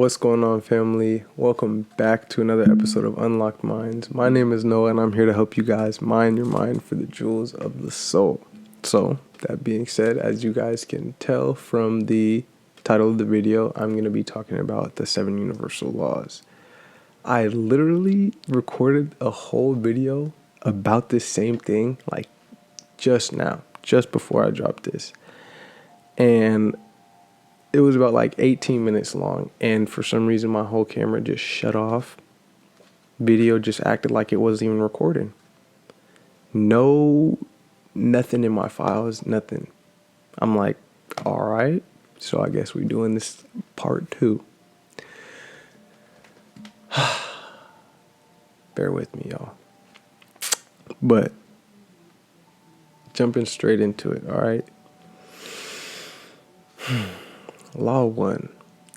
What's going on, family? Welcome back to another episode of Unlocked Minds. My name is Noah, and I'm here to help you guys mine your mind for the jewels of the soul. So, that being said, as you guys can tell from the title of the video, I'm going to be talking about the 7 universal laws. I literally recorded a whole video about this same thing, like just now, just before I dropped this. And it was about like 18 minutes long, and for some reason my whole camera just shut off. Video just acted like it wasn't even recording. Nothing in my files, nothing. I'm like, all right, so I guess we're doing this part 2. Bear with me, y'all. But jumping straight into it, all right? Law 1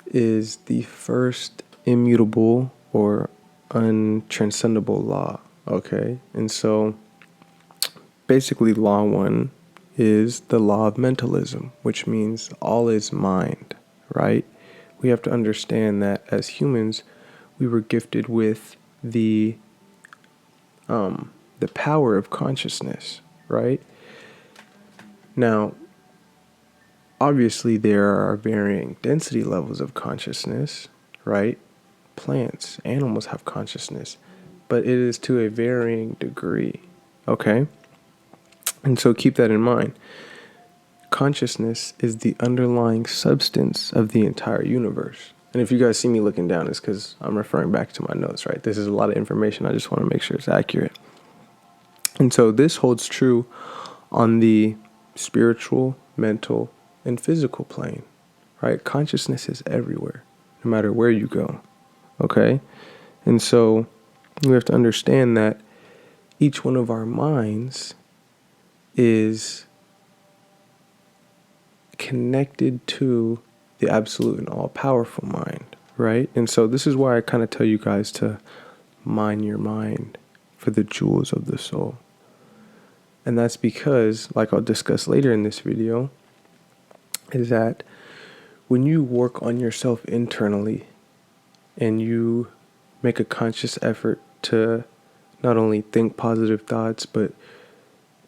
is the first immutable or untranscendable law, okay? And so basically law 1 is the law of mentalism, which means all is mind, right? We have to understand that as humans, we were gifted with the power of consciousness, right? Now, obviously, there are varying density levels of consciousness, right? Plants, animals have consciousness, but it is to a varying degree, okay? And so keep that in mind. Consciousness is the underlying substance of the entire universe. And if you guys see me looking down, it's because I'm referring back to my notes, right? This is a lot of information. I just want to make sure it's accurate. And so this holds true on the spiritual, mental, and physical plane, right? Consciousness is everywhere, no matter where you go, okay? And so we have to understand that each one of our minds is connected to the absolute and all-powerful mind, right? And so this is why I kind of tell you guys to mine your mind for the jewels of the soul. And that's because, like I'll discuss later in this video, is that when you work on yourself internally and you make a conscious effort to not only think positive thoughts, but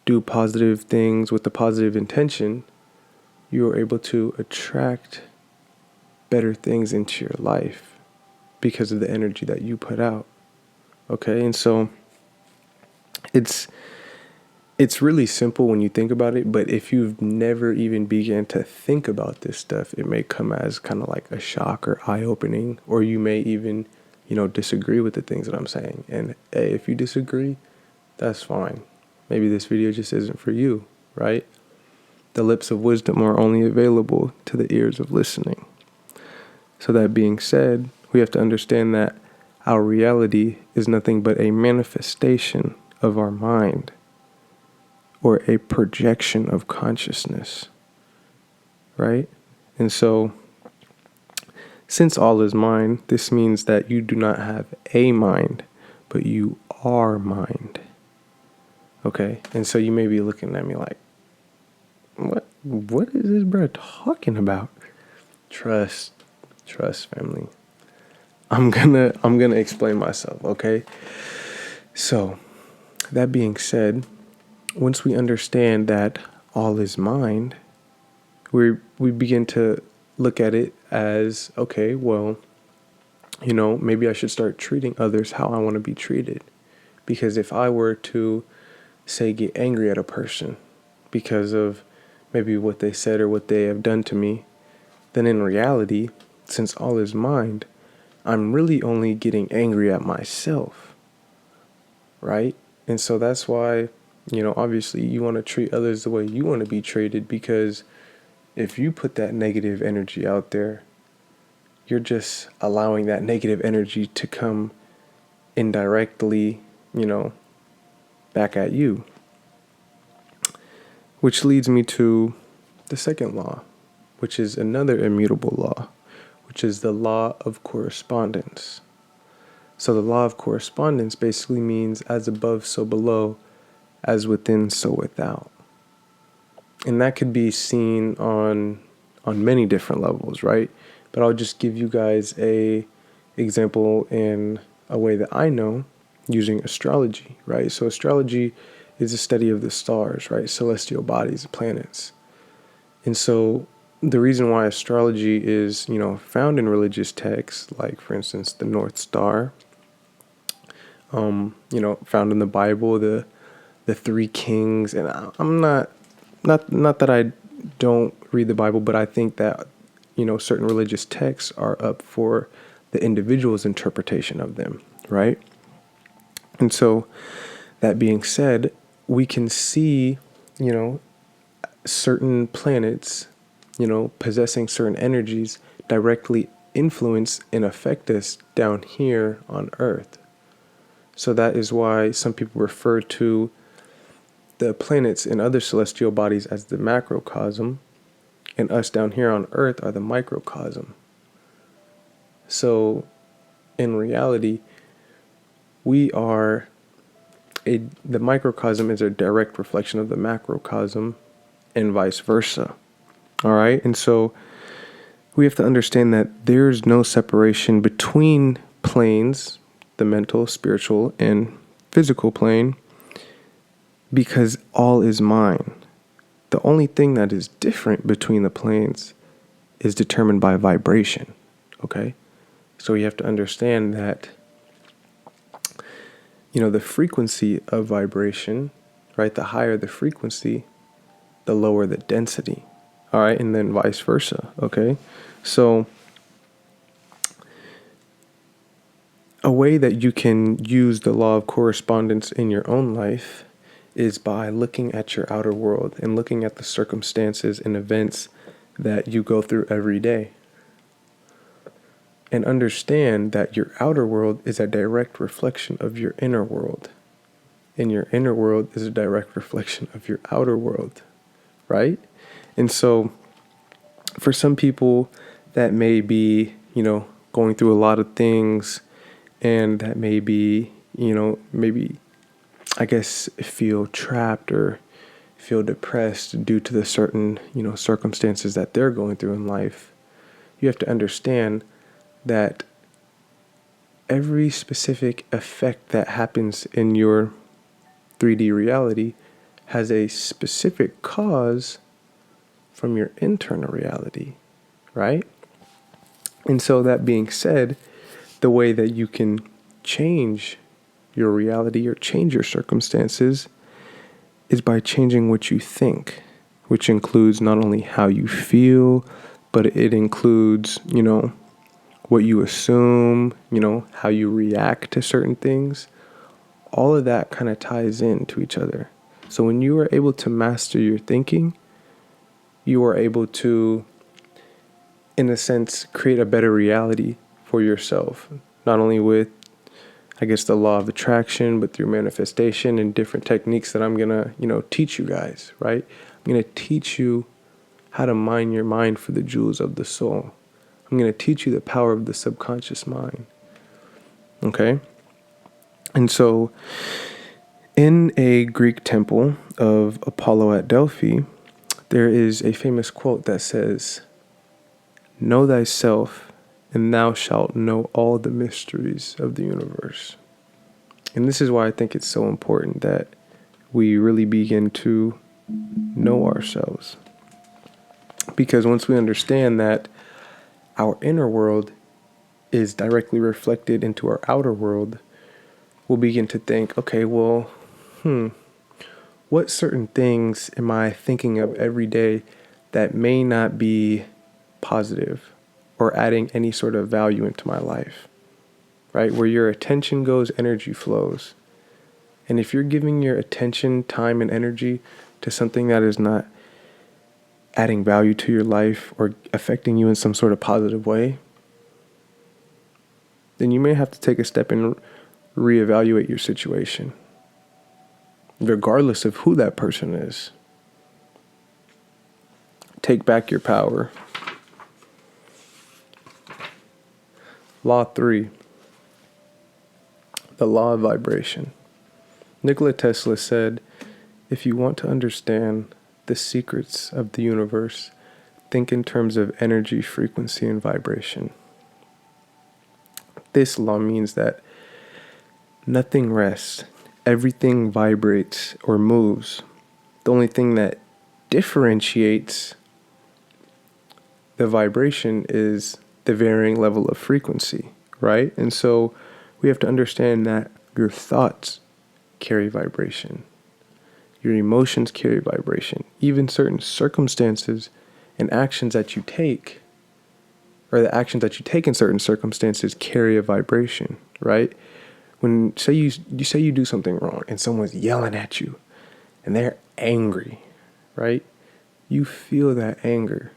do positive things with the positive intention, you are able to attract better things into your life because of the energy that you put out. Okay, and so it's really simple when you think about it, but if you've never even began to think about this stuff, it may come as kind of like a shock or eye-opening, or you may even, disagree with the things that I'm saying. And hey, if you disagree, that's fine. Maybe this video just isn't for you, right? The lips of wisdom are only available to the ears of listening. So that being said, we have to understand that our reality is nothing but a manifestation of our mind, or a projection of consciousness, right? And so, since all is mind, this means that you do not have a mind, but you are mind, okay? And so you may be looking at me like, what is this bro talking about? Trust, family. I'm gonna explain myself, okay? So, that being said, once we understand that all is mind, we begin to look at it as, okay, well, maybe I should start treating others how I want to be treated. Because if I were to, say, get angry at a person because of maybe what they said or what they have done to me, then in reality, since all is mind, I'm really only getting angry at myself, right? And so that's why, obviously you want to treat others the way you want to be treated, because if you put that negative energy out there, you're just allowing that negative energy to come indirectly, back at you. Which leads me to the second law, which is another immutable law, which is the law of correspondence. So the law of correspondence basically means as above, so below, as within, so without. And that could be seen on many different levels, right? but I'll just give you guys a example in a way that I know using astrology, right? So astrology is the study of the stars, right? Celestial bodies, planets. And so the reason why astrology is, found in religious texts, like for instance, the North Star, found in the Bible, the three kings, and I'm not that I don't read the Bible, but I think that, certain religious texts are up for the individual's interpretation of them, right? And so that being said, we can see, certain planets, possessing certain energies directly influence and affect us down here on Earth. So that is why some people refer to the planets and other celestial bodies as the macrocosm, and us down here on Earth are the microcosm. So in reality, we are the microcosm is a direct reflection of the macrocosm and vice versa. All right. And so we have to understand that there's no separation between planes, the mental, spiritual, and physical plane, because all is mine. The only thing that is different between the planes is determined by vibration. Okay. So you have to understand that, the frequency of vibration, right? The higher the frequency, the lower the density. All right. And then vice versa. Okay. So a way that you can use the law of correspondence in your own life is by looking at your outer world and looking at the circumstances and events that you go through every day. And understand that your outer world is a direct reflection of your inner world. And your inner world is a direct reflection of your outer world, right? And so for some people that may be, going through a lot of things, and that may be, maybe, I guess, feel trapped or feel depressed due to the certain, circumstances that they're going through in life, you have to understand that every specific effect that happens in your 3D reality has a specific cause from your internal reality, right? And so that being said, the way that you can change your reality or change your circumstances is by changing what you think, which includes not only how you feel, but it includes, what you assume, how you react to certain things. All of that kind of ties into each other. So when you are able to master your thinking, you are able to, in a sense, create a better reality for yourself. Not only with, I guess, the law of attraction, but through manifestation and different techniques that I'm going to, teach you guys, right? I'm going to teach you how to mine your mind for the jewels of the soul. I'm going to teach you the power of the subconscious mind. Okay? And so in a Greek temple of Apollo at Delphi, there is a famous quote that says, "Know thyself, and thou shalt know all the mysteries of the universe." And this is why I think it's so important that we really begin to know ourselves. Because once we understand that our inner world is directly reflected into our outer world, we'll begin to think, okay, well, what certain things am I thinking of every day that may not be positive or adding any sort of value into my life, right? Where your attention goes, energy flows. And if you're giving your attention, time, and energy to something that is not adding value to your life or affecting you in some sort of positive way, then you may have to take a step and reevaluate your situation, regardless of who that person is. Take back your power. Law 3, the law of vibration. Nikola Tesla said, if you want to understand the secrets of the universe, think in terms of energy, frequency, and vibration. This law means that nothing rests, everything vibrates or moves. The only thing that differentiates the vibration is the varying level of frequency, right? And so we have to understand that your thoughts carry vibration. Your emotions carry vibration. Even certain circumstances and actions that you take, or the actions that you take in certain circumstances, carry a vibration, right? When say you do something wrong and someone's yelling at you and they're angry, right? You feel that anger.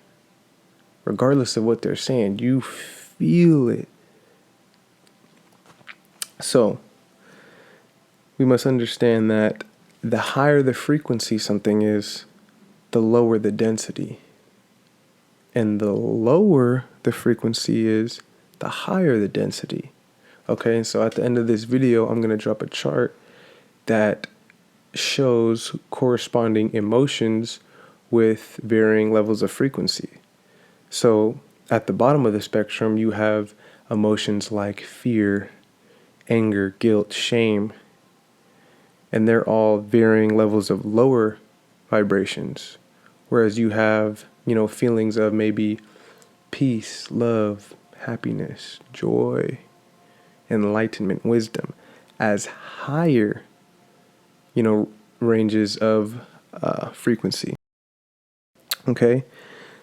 Regardless of what they're saying, you feel it. So, we must understand that the higher the frequency something is, the lower the density. And the lower the frequency is, the higher the density. Okay, and so at the end of this video, I'm going to drop a chart that shows corresponding emotions with varying levels of frequency. So at the bottom of the spectrum, you have emotions like fear, anger, guilt, shame, and they're all varying levels of lower vibrations. Whereas you have, feelings of maybe peace, love, happiness, joy, enlightenment, wisdom as higher, ranges of frequency. Okay,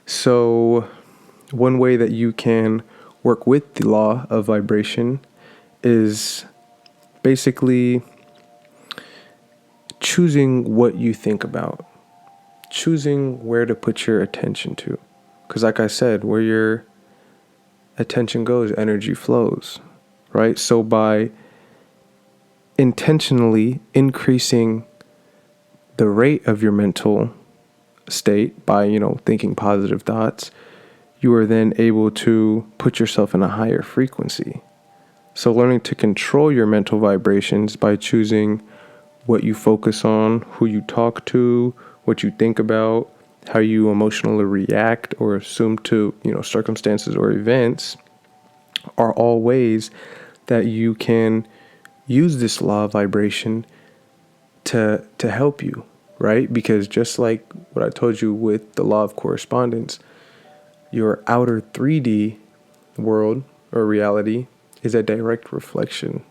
so one way that you can work with the law of vibration is basically choosing what you think about, choosing where to put your attention to. Because like I said, where your attention goes, energy flows, right? So by intentionally increasing the rate of your mental state by, thinking positive thoughts, you are then able to put yourself in a higher frequency. So learning to control your mental vibrations by choosing what you focus on, who you talk to, what you think about, how you emotionally react or assume to, circumstances or events are all ways that you can use this law of vibration to help you, right? Because just like what I told you with the law of correspondence, your outer 3D world or reality is a direct reflection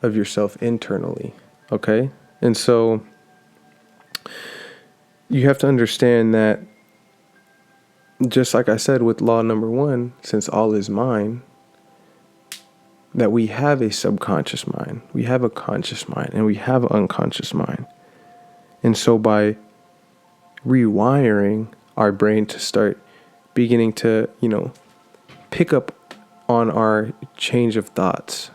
of yourself internally, okay? And so you have to understand that, just like I said with law number 1, since all is mind, that we have a subconscious mind, we have a conscious mind, and we have an unconscious mind. And so by rewiring our brain to start beginning to, pick up on our change of thoughts,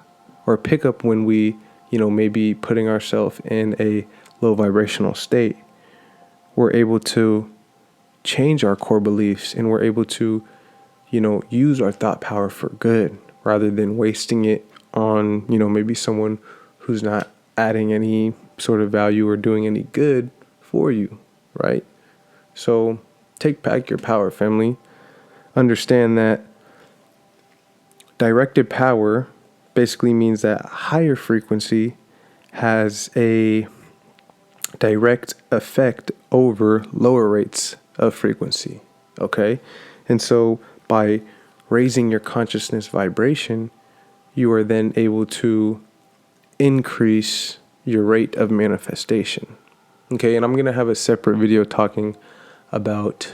or pick up when we, maybe putting ourselves in a low vibrational state, we're able to change our core beliefs, and we're able to, use our thought power for good rather than wasting it on, maybe someone who's not adding any sort of value or doing any good for you, right? So take back your power, family. Understand that directed power basically means that higher frequency has a direct effect over lower rates of frequency, okay? And so by raising your consciousness vibration, you are then able to increase your rate of manifestation, okay? And I'm going to have a separate video talking about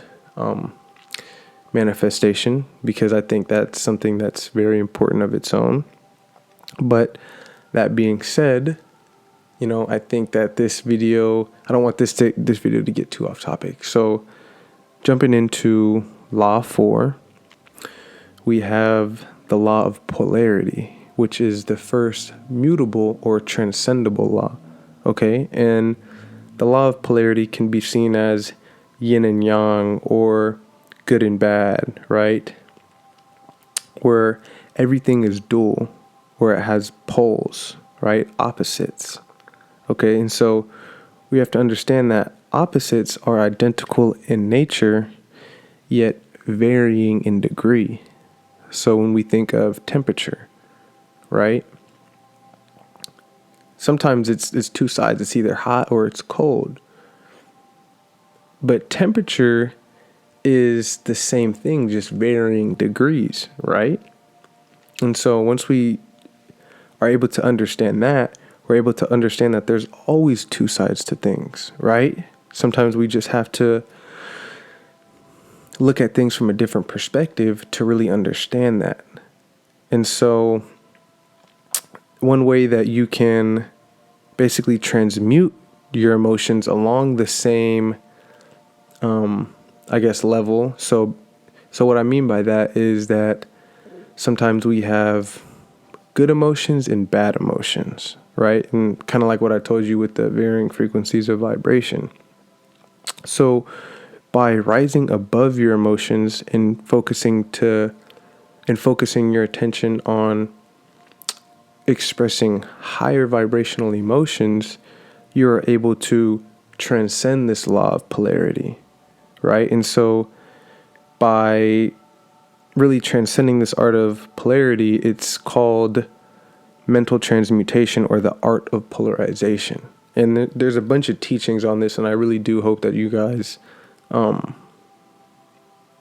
manifestation, because I think that's something that's very important of its own. But that being said, I think that this video, I don't want this video to get too off topic. So jumping into law 4, we have the law of polarity, which is the first mutable or transcendable law. Okay. And the law of polarity can be seen as yin and yang, or good and bad, right? Where everything is dual, where it has poles, right? Opposites. Okay. And so we have to understand that opposites are identical in nature, yet varying in degree. So when we think of temperature, right? Sometimes it's two sides. It's either hot or it's cold. But temperature is the same thing, just varying degrees, right? And so once we are able to understand that, we're able to understand that there's always two sides to things, right? Sometimes we just have to look at things from a different perspective to really understand that. And so one way that you can basically transmute your emotions along the same level. So what I mean by that is that sometimes we have good emotions and bad emotions, right? And kind of like what I told you with the varying frequencies of vibration. So by rising above your emotions and focusing your attention on expressing higher vibrational emotions, you're able to transcend this law of polarity, right? And so by really transcending this art of polarity, it's called mental transmutation, or the art of polarization. And there's a bunch of teachings on this, and I really do hope that you guys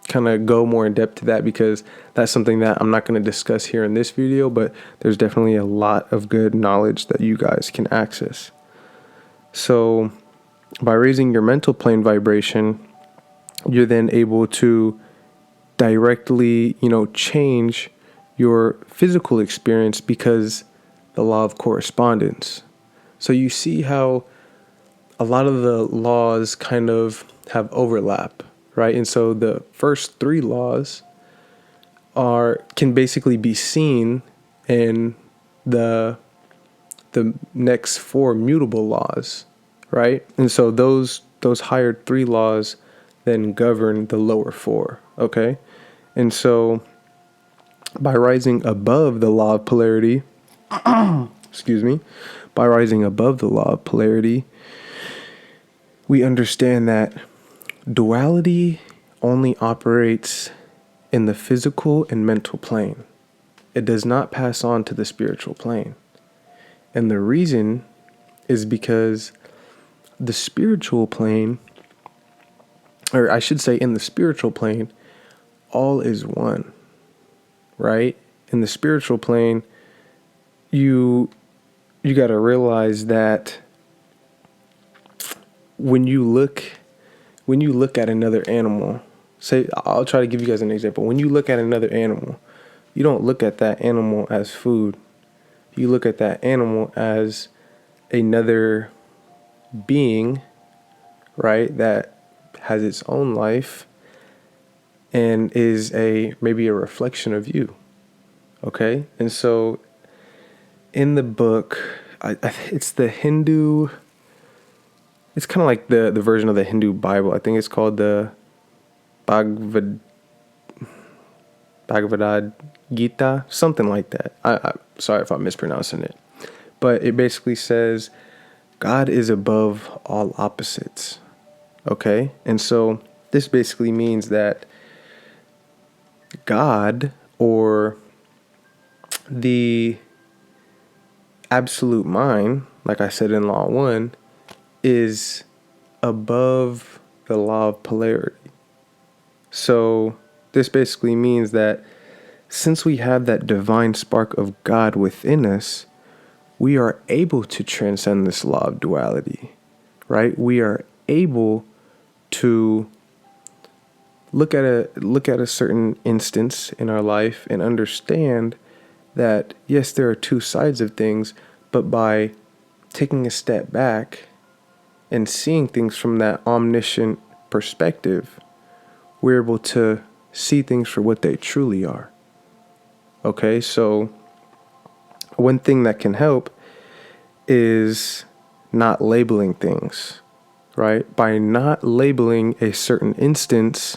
kind of go more in depth to that, because that's something that I'm not going to discuss here in this video, but there's definitely a lot of good knowledge that you guys can access. So by raising your mental plane vibration, you're then able to directly, change your physical experience, because the law of correspondence. So you see how a lot of the laws kind of have overlap, right? And so the first three laws can basically be seen in the next four mutable laws, right? And so those higher three laws then govern the lower four, okay? And so by rising above the law of polarity, by rising above the law of polarity, we understand that duality only operates in the physical and mental plane. It does not pass on to the spiritual plane. And the reason is because the spiritual plane, or I should say in the spiritual plane, all is one, right? In the spiritual plane, you got to realize that when you look at another animal, say, I'll try to give you guys an example. When you look at another animal, you don't look at that animal as food. You look at that animal as another being, right, that has its own life and is maybe a reflection of you. Okay? And so in the book, it's the Hindu, it's kind of like the version of the Hindu Bible. I think it's called the Bhagavad Gita, something like that. I'm sorry if I'm mispronouncing it. But it basically says God is above all opposites. Okay? And so this basically means that God, or the absolute mind, like I said in Law 1, is above the law of polarity. So this basically means that since we have that divine spark of God within us, we are able to transcend this law of duality, right? We are able to look at a certain instance in our life and understand that, yes, there are two sides of things, but by taking a step back and seeing things from that omniscient perspective, we're able to see things for what they truly are. Okay, so one thing that can help is not labeling things, right? By not labeling a certain instance,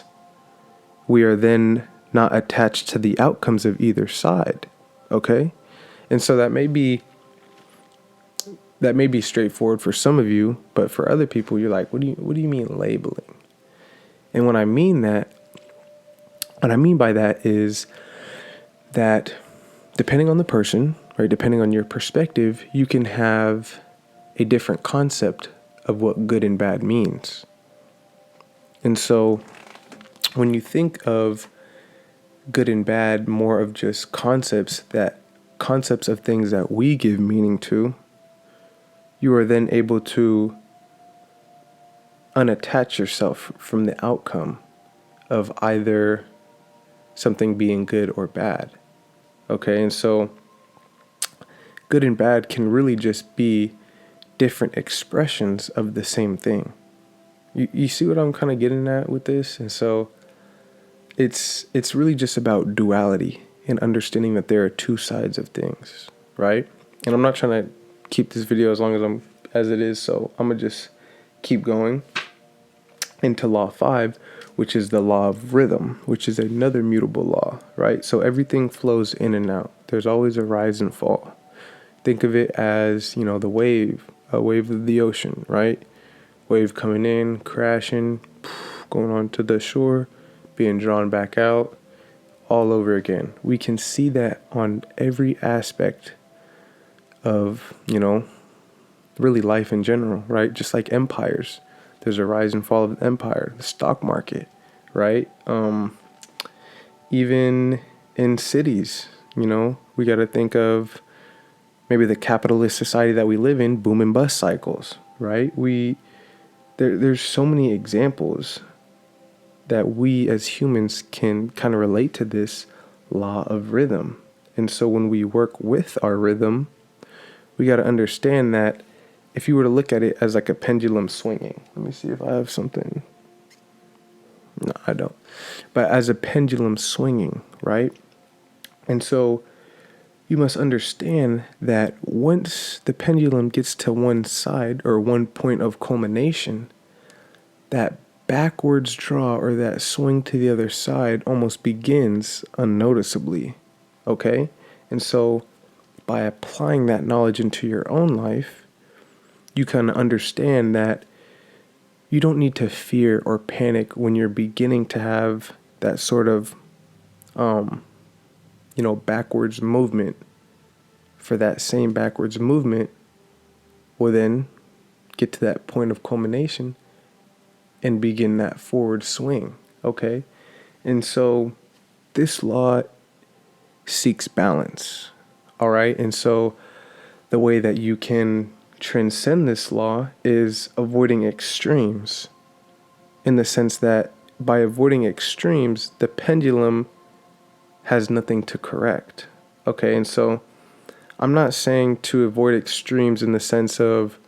we are then not attached to the outcomes of either side. Okay? And so that may be straightforward for some of you, but for other people, you're like, what do you mean labeling? And when I mean that, What I mean by that is that depending on the person, right, depending on your perspective, you can have a different concept of what good and bad means. And so when you think of good and bad more of just concepts of things that we give meaning to, you are then able to unattach yourself from the outcome of either something being good or bad. Okay, and so good and bad can really just be different expressions of the same thing. You see what I'm kind of getting at with this? And so it's really just about duality and understanding that there are two sides of things, right? And I'm not trying to keep this video as long as it is, so I'm gonna just keep going into law 5, which is the law of rhythm, which is another mutable law, right? So everything flows in and out. There's always a rise and fall. Think of it as, the wave, a wave of the ocean, right? Wave coming in, crashing, going onto the shore, being drawn back out, all over again. We can see that on every aspect of, really life in general, right? Just like empires. There's a rise and fall of the empire, the stock market, right? Even in cities, we got to think of maybe the capitalist society that we live in, boom and bust cycles, right? There's so many examples that we as humans can kind of relate to this law of rhythm. And so when we work with our rhythm, we got to understand that if you were to look at it as like a pendulum swinging, let me see if I have something. No, I don't. But as a pendulum swinging, right? And so you must understand that once the pendulum gets to one side or one point of culmination, that backwards draw or that swing to the other side almost begins unnoticeably, okay? And so by applying that knowledge into your own life, you can understand that you don't need to fear or panic when you're beginning to have that sort of, backwards movement. For that same backwards movement will then get to that point of culmination and begin that forward swing, okay? And so this law seeks balance, all right? And so the way that you can transcend this law is avoiding extremes, in the sense that by avoiding extremes, the pendulum has nothing to correct, okay? And so I'm not saying to avoid extremes in the sense of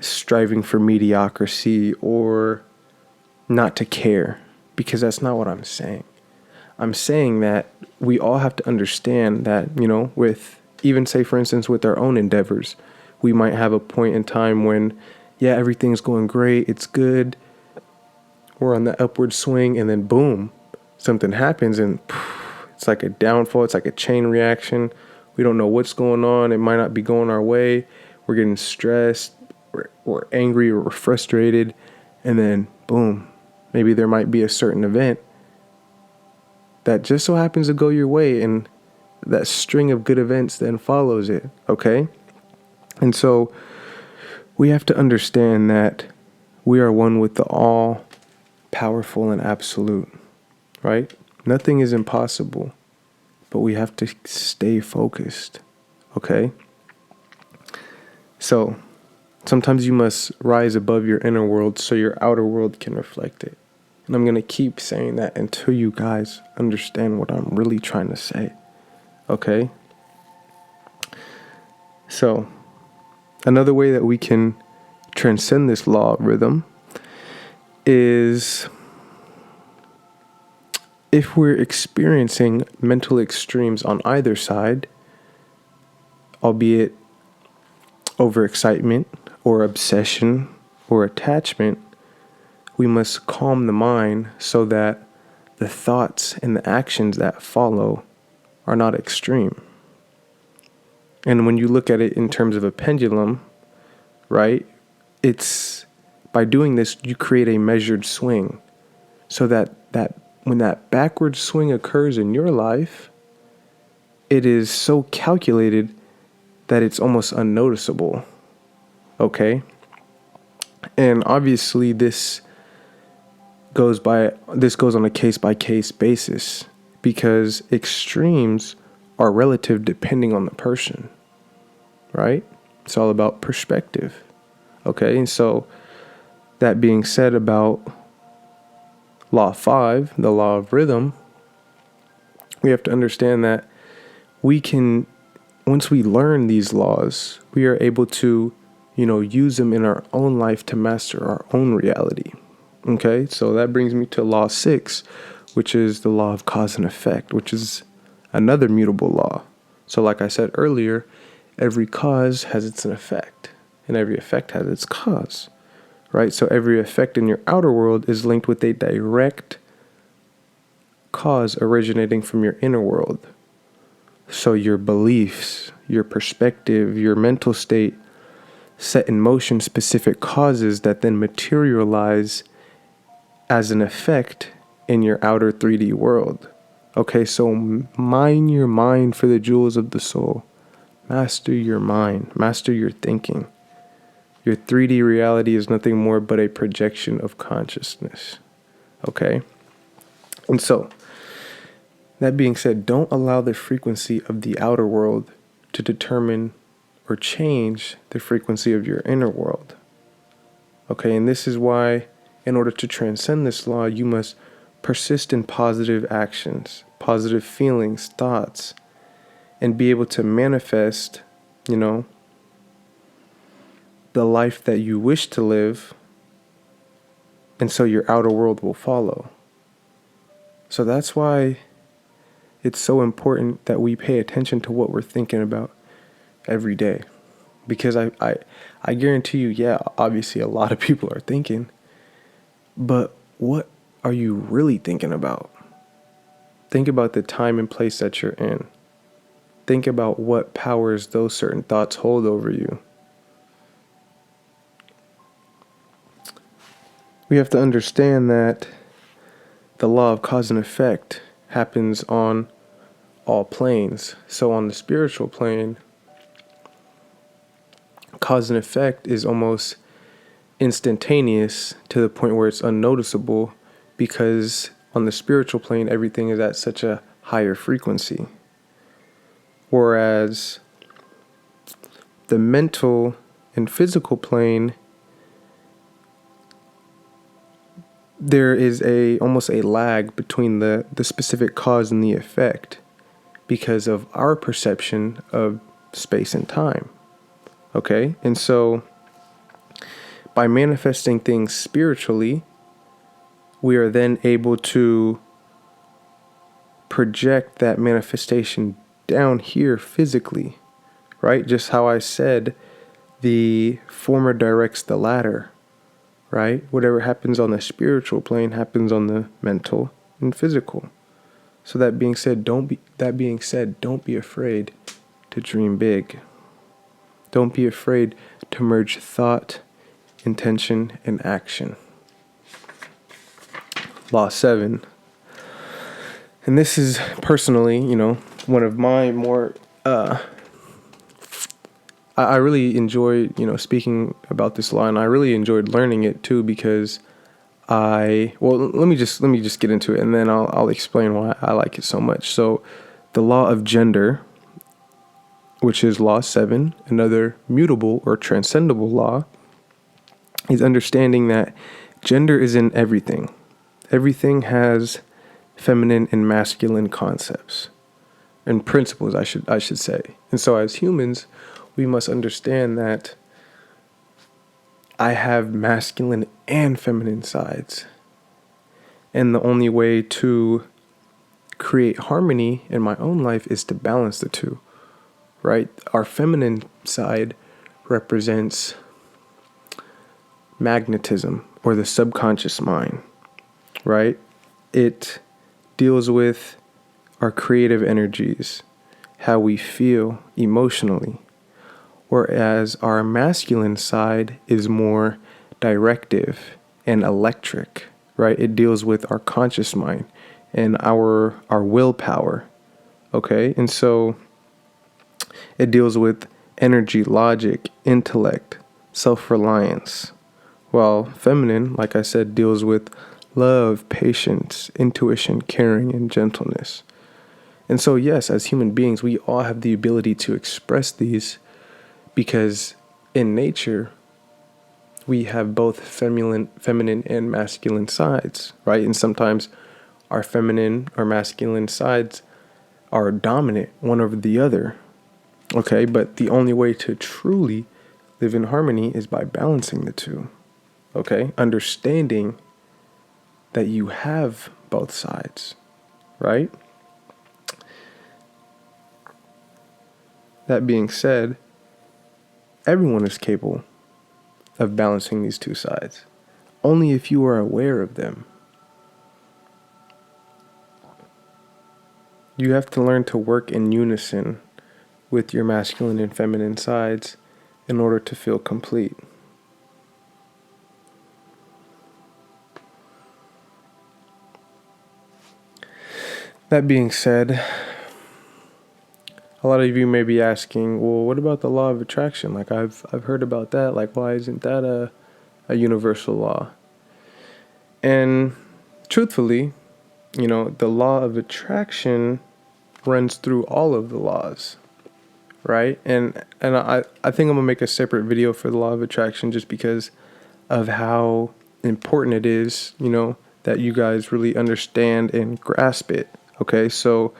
striving for mediocrity or not to care, because that's not what I'm saying. I'm saying that we all have to understand that, with even say, for instance, with our own endeavors, we might have a point in time when, everything's going great, it's good, we're on the upward swing, and then boom, something happens and it's like a downfall, it's like a chain reaction. We don't know what's going on. It might not be going our way. We're getting stressed, we're angry, or we're frustrated. And then, boom, maybe there might be a certain event that just so happens to go your way. And that string of good events then follows it, okay? And so we have to understand that we are one with the all-powerful and absolute, right? Nothing is impossible. But we have to stay focused, okay? So sometimes you must rise above your inner world so your outer world can reflect it. And I'm going to keep saying that until you guys understand what I'm really trying to say, okay? So another way that we can transcend this law of rhythm is if we're experiencing mental extremes on either side, albeit overexcitement or obsession or attachment, we must calm the mind so that the thoughts and the actions that follow are not extreme. And when you look at it in terms of a pendulum, right, it's by doing this, you create a measured swing so that when that backward swing occurs in your life, it is so calculated that it's almost unnoticeable. Okay? And obviously this goes on a case by case basis, because extremes are relative depending on the person, right? It's all about perspective. Okay? And so that being said about Law 5, the law of rhythm, we have to understand that once we learn these laws, we are able to, use them in our own life to master our own reality. Okay, so that brings me to Law 6, which is the law of cause and effect, which is another mutable law. So like I said earlier, every cause has its effect, and every effect has its cause, right? So every effect in your outer world is linked with a direct cause originating from your inner world. So your beliefs, your perspective, your mental state set in motion specific causes that then materialize as an effect in your outer 3D world. Okay, so mine your mind for the jewels of the soul. Master your mind, master your thinking. Your 3D reality is nothing more but a projection of consciousness. Okay? And so, that being said, don't allow the frequency of the outer world to determine or change the frequency of your inner world. Okay, and this is why, in order to transcend this law, you must persist in positive actions, positive feelings, thoughts, and be able to manifest, the life that you wish to live, and so your outer world will follow. So that's why it's so important that we pay attention to what we're thinking about every day. Because I guarantee you, yeah, obviously a lot of people are thinking, but what are you really thinking about? Think about the time and place that you're in. Think about what powers those certain thoughts hold over you. We have to understand that the law of cause and effect happens on all planes. So on the spiritual plane, cause and effect is almost instantaneous to the point where it's unnoticeable, because on the spiritual plane, everything is at such a higher frequency. Whereas the mental and physical plane, there is almost a lag between the specific cause and the effect because of our perception of space and time. Okay? And so by manifesting things spiritually, we are then able to project that manifestation down here physically, right? Just how I said, the former directs the latter, right? Whatever happens on the spiritual plane happens on the mental and physical. So that being said, don't be afraid to dream big. Don't be afraid to merge thought, intention, and action. Law 7. And this is personally, one of my more, I really enjoy, speaking about this law, and I really enjoyed learning it too, because let me just get into it, and then I'll explain why I like it so much. So the law of gender, which is Law 7, another mutable or transcendable law, is understanding that gender is in everything. Everything has feminine and masculine concepts and principles, I should say. And so as humans, we must understand that I have masculine and feminine sides. And the only way to create harmony in my own life is to balance the two, right? Our feminine side represents magnetism, or the subconscious mind, right? It deals with our creative energies, how we feel emotionally, whereas our masculine side is more directive and electric, right? It deals with our conscious mind. and our willpower. Okay? And so it deals with energy, logic, intellect, self-reliance. While feminine, like I said, deals with love, patience, intuition, caring, and gentleness. And so, yes, as human beings, we all have the ability to express these because in nature, we have both feminine and masculine sides, right? And sometimes our feminine or masculine sides are dominant one over the other. Okay, but the only way to truly live in harmony is by balancing the two. Okay, understanding that you have both sides, right? That being said, everyone is capable of balancing these two sides, only if you are aware of them. You have to learn to work in unison with your masculine and feminine sides in order to feel complete. That being said, a lot of you may be asking, well, what about the law of attraction? Like I've heard about that. Like, why isn't that a universal law? And truthfully, the law of attraction runs through all of the laws, right? And I think I'm gonna make a separate video for the law of attraction just because of how important it is, that you guys really understand and grasp it. Okay, so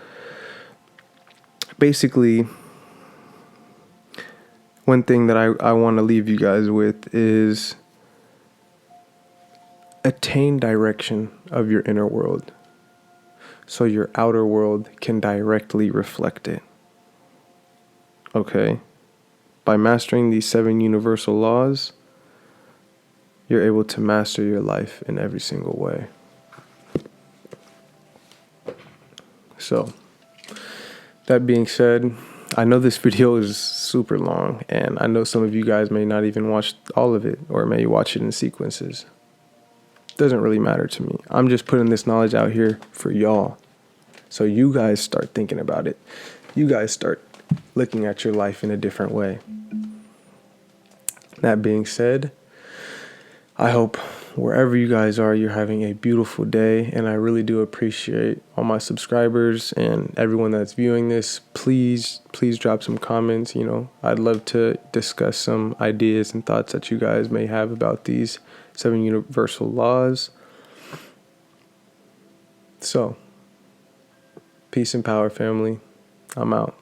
basically, one thing that I want to leave you guys with is attain direction of your inner world so your outer world can directly reflect it. Okay? By mastering these 7 universal laws, you're able to master your life in every single way. So, that being said, I know this video is super long, and I know some of you guys may not even watch all of it, or may watch it in sequences. Doesn't really matter to me. I'm just putting this knowledge out here for y'all. So you guys start thinking about it. You guys start looking at your life in a different way. That being said, I hope wherever you guys are, you're having a beautiful day. And I really do appreciate all my subscribers and everyone that's viewing this. Please drop some comments. I'd love to discuss some ideas and thoughts that you guys may have about these 7 universal laws. So, peace and power, family. I'm out.